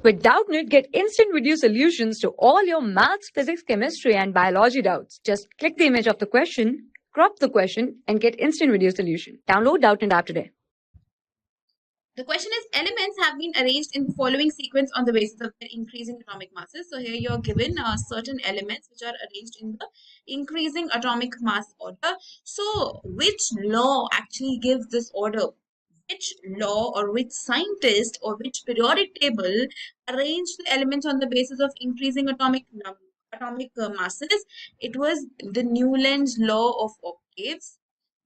With Doubtnut, get instant video solutions to all your maths, physics, chemistry, and biology doubts. Just click the image of the question, crop the question, and get instant video solution. Download Doubtnut app today. The question is, elements have been arranged in the following sequence on the basis of their increasing atomic masses. So here you are given certain elements which are arranged in the increasing atomic mass order. So which law actually gives this order? Which law or which scientist or which periodic table arranged the elements on the basis of increasing atomic masses? It was the Newland's law of octaves.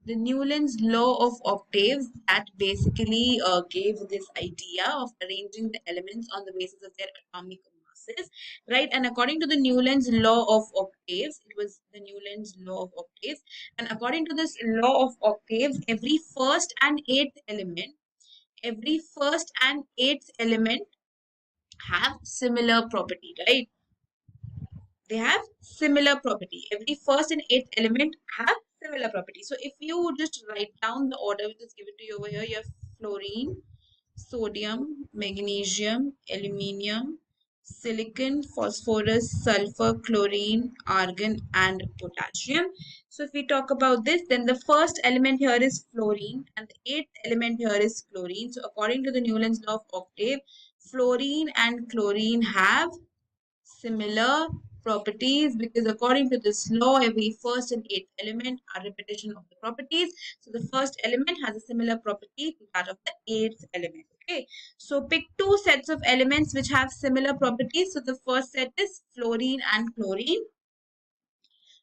The Newland's law of octaves that basically gave this idea of arranging the elements on the basis of their atomic masses, right? And according to the Newland's law of octaves, it was the Newland's law of octaves. And according to this law of octaves, every first and eighth element have similar property, right? They have similar property. Every first and eighth element have similar property. So if you just write down the order which is given to you over here, you have fluorine, sodium, magnesium, aluminium, silicon, phosphorus, sulfur, chlorine, argon, and potassium. So if we talk about this, then the first element here is fluorine and the eighth element here is chlorine. So according to the Newland's law of octave, fluorine and chlorine have similar properties, because according to this law, every first and eighth element are repetition of the properties. So the first element has a similar property to that of the eighth element. Okay, so pick two sets of elements which have similar properties. So the first set is fluorine and chlorine.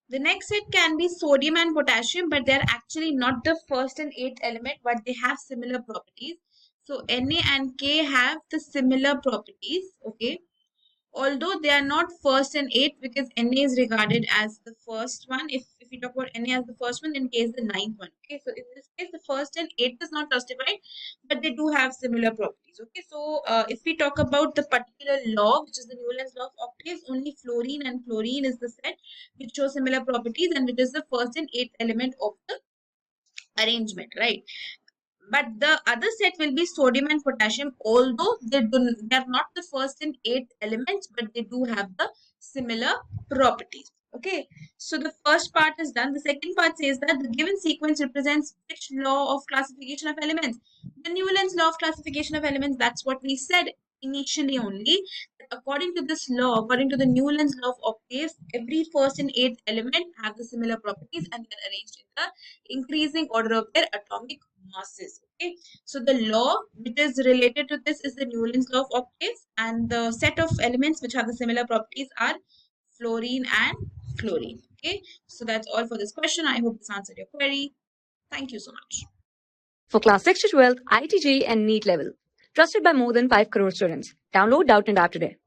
The next set can be sodium and potassium, but they're actually not the first and eighth element, but they have similar properties. So Na and K have the similar properties. Okay, although they are not first and eighth, because Na is regarded as the first one. If we talk about Na as the first one, then K is the ninth one. Okay, so in this case, the first and eighth is not justified, but they do have similar properties. Okay, so if we talk about the particular law, which is the Newland's law of octaves, only fluorine and chlorine is the set which show similar properties and which is the first and eighth element of the arrangement, right? But the other set will be sodium and potassium, although they are not the first and eighth elements, but they do have the similar properties. Okay, so the first part is done. The second part says that the given sequence represents which law of classification of elements? The Newland's law of classification of elements. That's what we said initially only. According to this law, according to the Newland's law of octaves, every first and eighth element have the similar properties and they're arranged in the increasing order of their atomic masses. Okay, so the law which is related to this is the Newland's law of octaves, and the set of elements which have the similar properties are fluorine and chlorine. Okay, so that's all for this question. I hope this answered your query. Thank you so much. For class 6 to 12, IIT JEE and NEET level. Trusted by more than 5 crore students. Download Doubtnut app today.